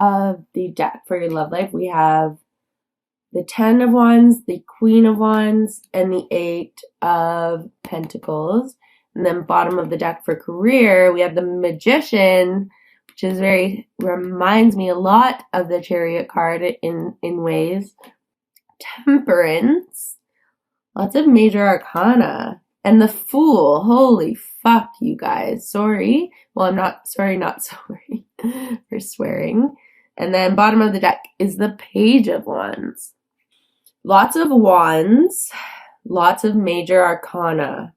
of the deck for your love life, we have the 10 of Wands, the Queen of Wands, and the 8 of Pentacles. And then bottom of the deck for career, we have the Magician, which is reminds me a lot of the Chariot card in ways. Temperance, lots of major arcana, and the Fool. Holy fuck, you guys. Sorry. Well, I'm not sorry for swearing. And then bottom of the deck is the Page of Wands. Lots of wands, lots of major arcana.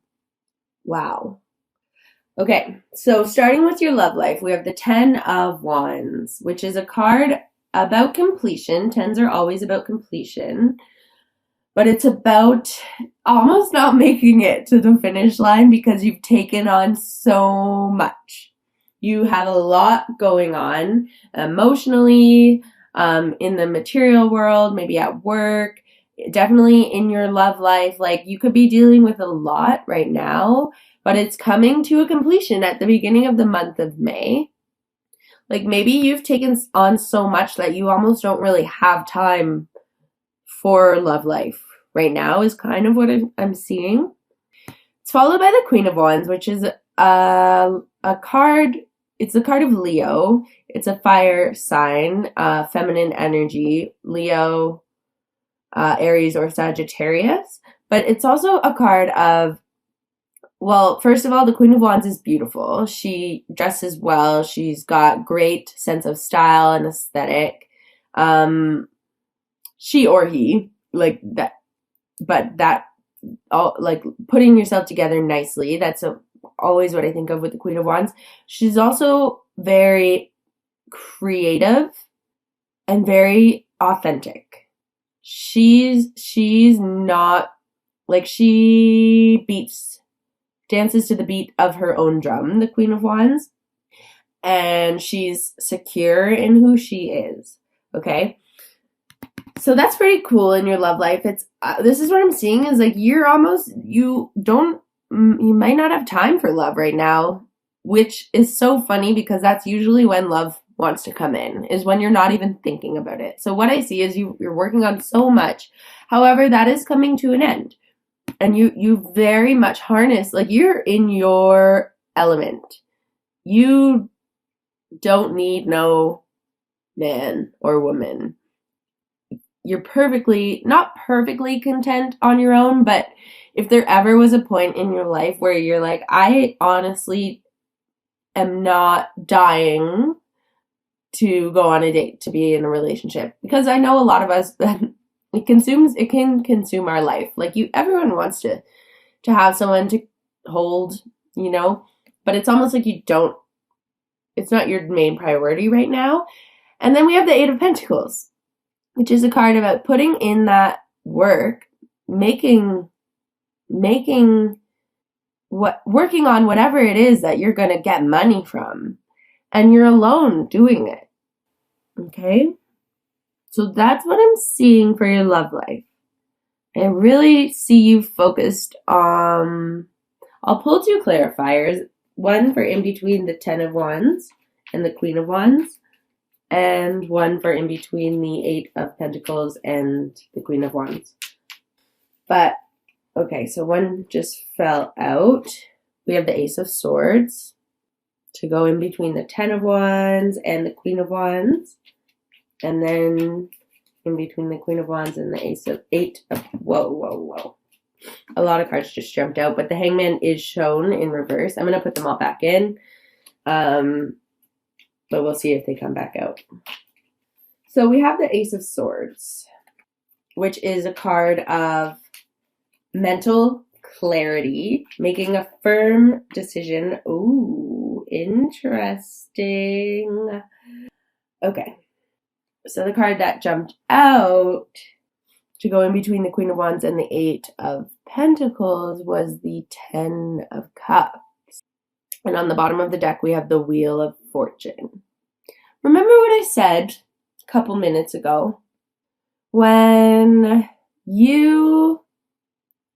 Wow. Okay, so starting with your love life, we have the 10 of Wands, which is a card about completion. 10s are always about completion, but it's about almost not making it to the finish line because you've taken on so much. You have a lot going on emotionally, in the material world, maybe at work, definitely in your love life. Like, you could be dealing with a lot right now, but it's coming to a completion at the beginning of the month of May. Like, maybe you've taken on so much that you almost don't really have time for love life right now, is kind of what I'm seeing. It's followed by the Queen of Wands, which is a card. It's the card of Leo. It's a fire sign, feminine energy, Leo, Aries, or Sagittarius. But it's also a card of, well, first of all, the Queen of Wands is beautiful. She dresses well. She's got great sense of style and aesthetic. She or he, like that, but that, all, like, putting yourself together nicely. That's always what I think of with the Queen of Wands. She's also very creative and very authentic. She's not, like, she dances to the beat of her own drum, the Queen of Wands, and she's secure in who she is. Okay, so that's pretty cool in your love life. It's this is what I'm seeing is, like, you might not have time for love right now, which is so funny because that's usually when love wants to come in, is when you're not even thinking about it. So what I see is you're working on so much. However, that is coming to an end. And you very much harness, like, you're in your element. You don't need no man or woman. You're not perfectly content on your own, but if there ever was a point in your life where you're like, I honestly am not dying to go on a date, to be in a relationship, because I know a lot of us that it can consume our life. Like, everyone wants to have someone to hold, but it's almost like it's not your main priority right now. And then we have the 8 of Pentacles, which is a card about putting in that work, working on whatever it is that you're going to get money from, and you're alone doing it. Okay? So that's what I'm seeing for your love life. I really see you focused on, I'll pull 2 clarifiers, one for in between the 10 of Wands and the Queen of Wands, and one for in between the 8 of Pentacles and the Queen of Wands. But, okay, so one just fell out. We have the Ace of Swords to go in between the 10 of Wands and the Queen of Wands. And then in between the Queen of Wands and the 8 of, whoa. A lot of cards just jumped out, but the Hangman is shown in reverse. I'm going to put them all back in. But we'll see if they come back out. So we have the Ace of Swords, which is a card of mental clarity, making a firm decision. Ooh, interesting. Okay. So the card that jumped out to go in between the Queen of Wands and the 8 of Pentacles was the 10 of Cups. And on the bottom of the deck, we have the Wheel of Fortune. Remember what I said a couple minutes ago? When you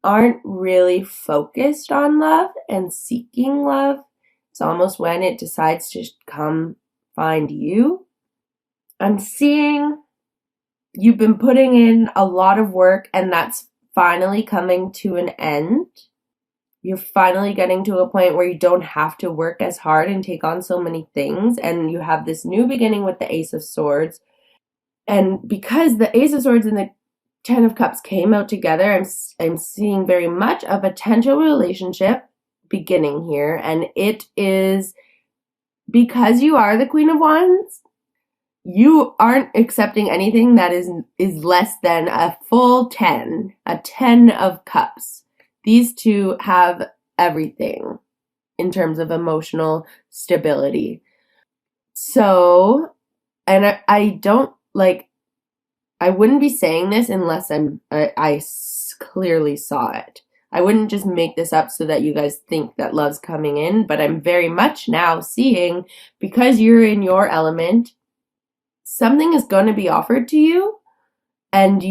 aren't really focused on love and seeking love, it's almost when it decides to come find you. I'm seeing you've been putting in a lot of work, and that's finally coming to an end. You're finally getting to a point where you don't have to work as hard and take on so many things, and you have this new beginning with the Ace of Swords. And because the Ace of Swords and the Ten of Cups came out together, I'm seeing very much a potential relationship beginning here, and it is because you are the Queen of Wands. You aren't accepting anything that is less than a full 10, a 10 of cups. These two have everything in terms of emotional stability. So, and I don't like, I wouldn't be saying this unless I clearly saw it. I wouldn't just make this up so that you guys think that love's coming in, but I'm very much now seeing, because you're in your element, something is going to be offered to you, and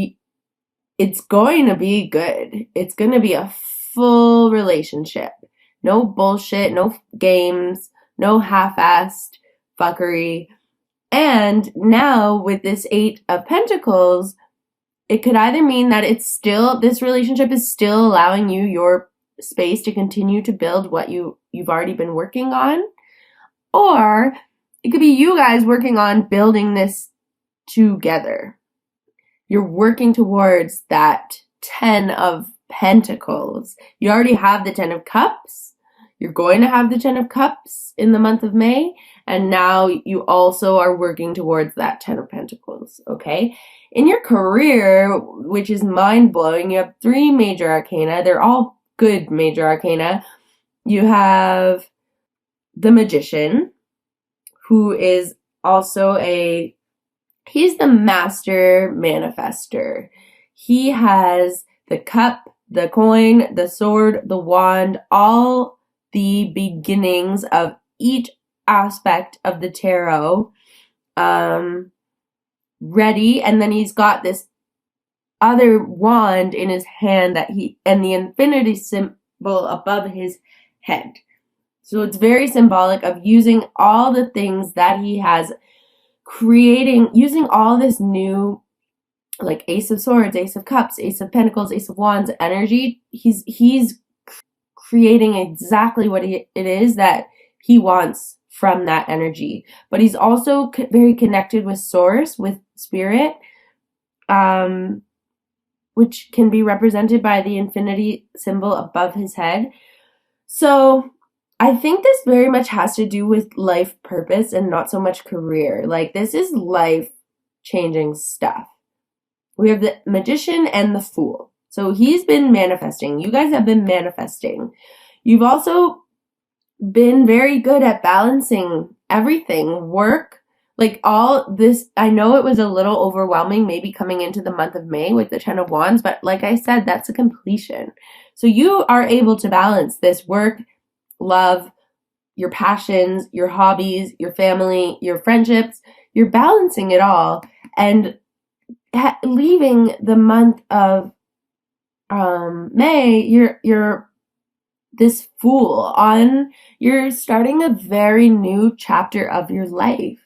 it's going to be good. It's going to be a full relationship. No bullshit, no games, no half-assed fuckery. And now with this 8 of Pentacles, it could either mean that this relationship is still allowing you your space to continue to build what you've already been working on, or it could be you guys working on building this together. You're working towards that 10 of Pentacles. You already have the 10 of Cups. You're going to have the 10 of Cups in the month of May. And now you also are working towards that 10 of Pentacles, okay? In your career, which is mind-blowing, you have 3 major arcana. They're all good major arcana. You have the Magician, who is also he's the master manifester. He has the cup, the coin, the sword, the wand, all the beginnings of each aspect of the tarot ready, and then he's got this other wand in his hand and the infinity symbol above his head. So it's very symbolic of using all the things that he has using all this new, like Ace of Swords, Ace of Cups, Ace of Pentacles, Ace of Wands energy. He's creating exactly what it is that he wants from that energy. But he's also very connected with Source, with Spirit, which can be represented by the infinity symbol above his head. So I think this very much has to do with life purpose and not so much career. Like, this is life-changing stuff. We have the Magician and the Fool. So he's been manifesting. You guys have been manifesting. You've also been very good at balancing everything. Work, like all this. I know it was a little overwhelming maybe coming into the month of May with the 10 of Wands, but like I said, that's a completion. So you are able to balance this work, love, your passions, your hobbies, your family, your friendships. You're balancing it all, and leaving the month of May, you're this Fool on. You're starting a very new chapter of your life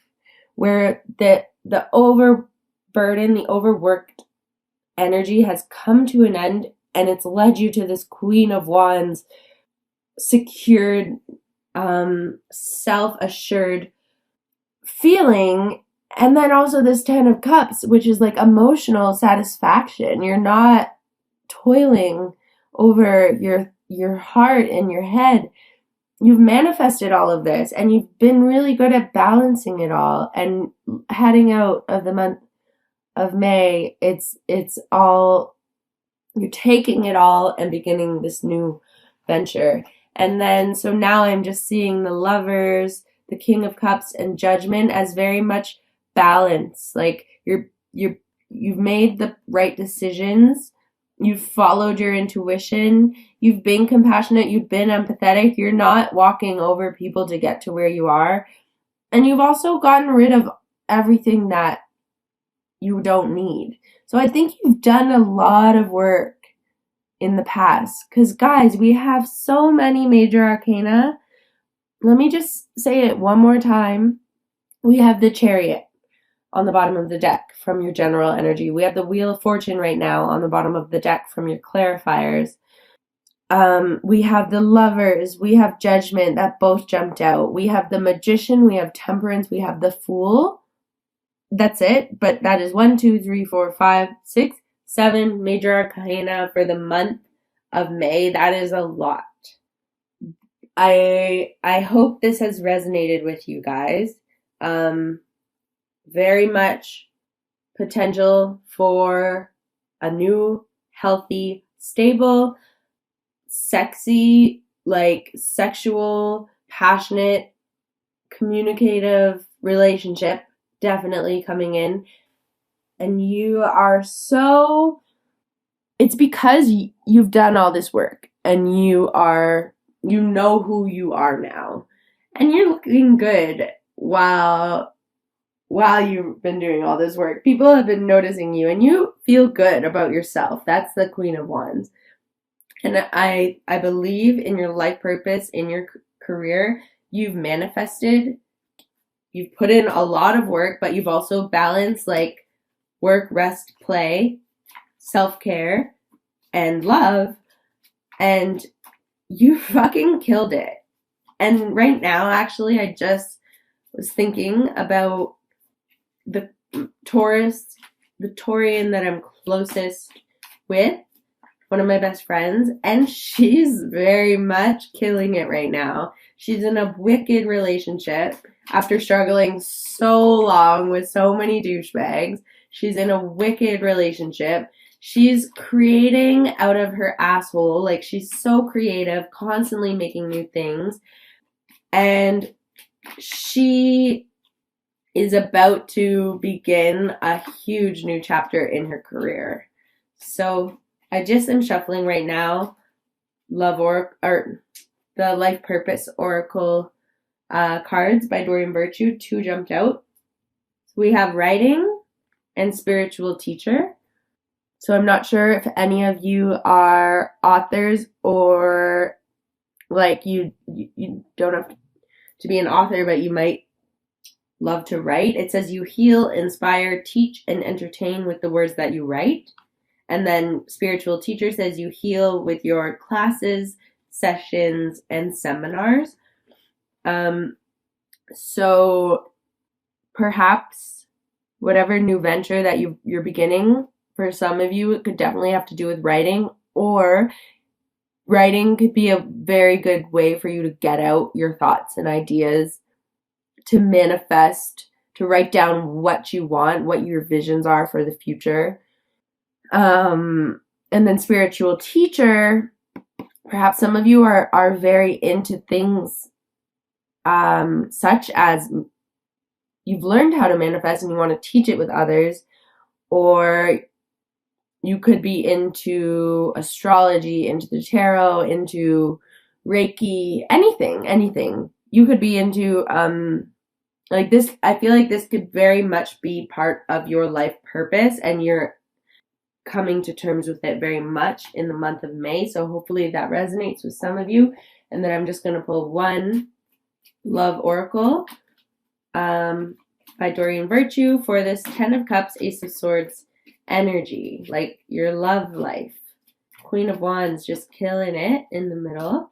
where the overburden, the overworked energy has come to an end, and it's led you to this Queen of Wands, secured, self-assured feeling. And then also this 10 of Cups, which is like emotional satisfaction. You're not toiling over your heart and your head. You've manifested all of this, and you've been really good at balancing it all. And heading out of the month of May, it's all, you're taking it all and beginning this new venture. And then, so now I'm just seeing the Lovers, the King of Cups, and Judgment as very much balance. Like, you've made the right decisions. You've followed your intuition. You've been compassionate. You've been empathetic. You're not walking over people to get to where you are. And you've also gotten rid of everything that you don't need. So I think you've done a lot of work in the past. Because, guys, we have so many major arcana. Let me just say it one more time. We have the Chariot. on the bottom of the deck from your general energy. We have the Wheel of Fortune right now on the bottom of the deck from your clarifiers. We have the Lovers, we have Judgment that both jumped out. We have the Magician, we have Temperance, we have the Fool. That's it, but that is 1, 2, 3, 4, 5, 6, 7 major arcana for the month of May. That is a lot. I hope this has resonated with you guys. Very much potential for a new, healthy, stable, sexy, like sexual, passionate, communicative relationship definitely coming in. And you are so, it's because you've done all this work and you know who you are now. And you're looking good while you've been doing all this work. People have been noticing you and you feel good about yourself. That's the Queen of Wands. And I believe in your life purpose, in your career, you've manifested, you've put in a lot of work, but you've also balanced like work, rest, play, self-care, and love. And you fucking killed it. And right now, actually, I just was thinking about the Taurus, the Taurian that I'm closest with, one of my best friends, and she's very much killing it right now. She's in a wicked relationship after struggling so long with so many douchebags. She's in a wicked relationship. She's creating out of her asshole. Like, she's so creative, constantly making new things. And she is about to begin a huge new chapter in her career. So I just am shuffling right now the Life Purpose Oracle cards by Doreen Virtue. 2 jumped out. So we have Writing and Spiritual Teacher. So I'm not sure if any of you are authors or like you don't have to be an author, but you might love to write. It says you heal, inspire, teach, and entertain with the words that you write. And then Spiritual Teacher says you heal with your classes, sessions, and seminars. So perhaps whatever new venture that you're beginning, for some of you, it could definitely have to do with writing, or writing could be a very good way for you to get out your thoughts and ideas, to manifest, to write down what you want, what your visions are for the future. And then Spiritual Teacher, perhaps some of you are very into things such as you've learned how to manifest and you want to teach it with others, or you could be into astrology, into the tarot, into Reiki, anything. You could be into like this. I feel like this could very much be part of your life purpose, and you're coming to terms with it very much in the month of May. So hopefully that resonates with some of you. And then I'm just going to pull one Love Oracle by Doreen Virtue for this 10 of Cups, Ace of Swords energy, like your love life. Queen of Wands just killing it in the middle.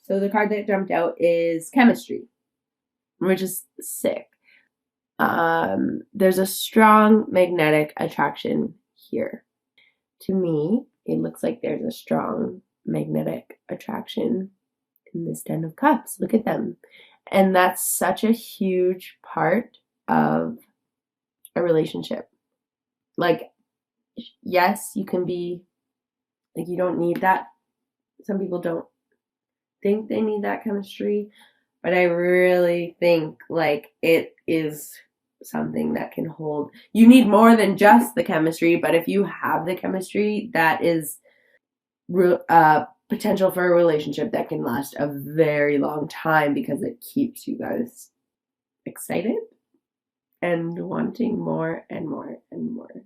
So the card that jumped out is Chemistry, which is sick. There's a strong magnetic attraction here. To me, it looks like there's a strong magnetic attraction in this 10 of Cups. Look at them. And that's such a huge part of a relationship. Like, yes, you can be, like, you don't need that. Some people don't think they need that chemistry, but I really think, like, it is something that can hold. You need more than just the chemistry, but if you have the chemistry, that is potential for a relationship that can last a very long time, because it keeps you guys excited and wanting more and more and more.